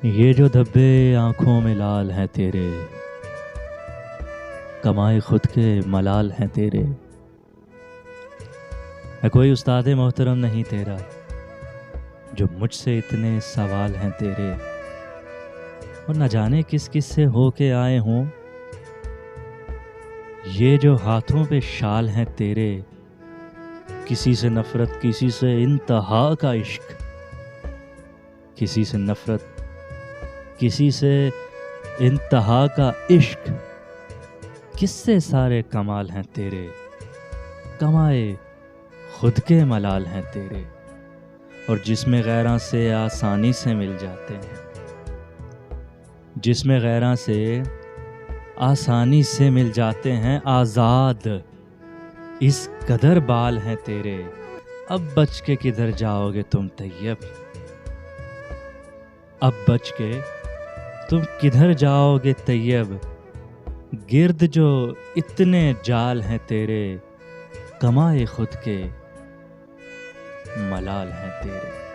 ये जो धब्बे आंखों में लाल हैं तेरे, कमाए खुद के मलाल हैं तेरे। मैं कोई उस्ताद मोहतरम नहीं तेरा, जो मुझसे इतने सवाल हैं तेरे। और न जाने किस किस से होके आए हों, ये जो हाथों पे शाल हैं तेरे। किसी से नफरत, किसी से इंतहा का इश्क, किसी से नफरत, किसी से इंतहा का इश्क। किससे सारे कमाल हैं तेरे, कमाए खुद के मलाल हैं तेरे। और जिसमें गैरां से आसानी से मिल जाते हैं, जिसमें गैरां से आसानी से मिल जाते हैं आज़ाद, इस कदर बाल हैं तेरे। अब बच के किधर जाओगे तुम तैयब, अब बच के तुम किधर जाओगे तैयब। गिर्द जो इतने जाल हैं तेरे, कमाए खुद के मलाल हैं तेरे।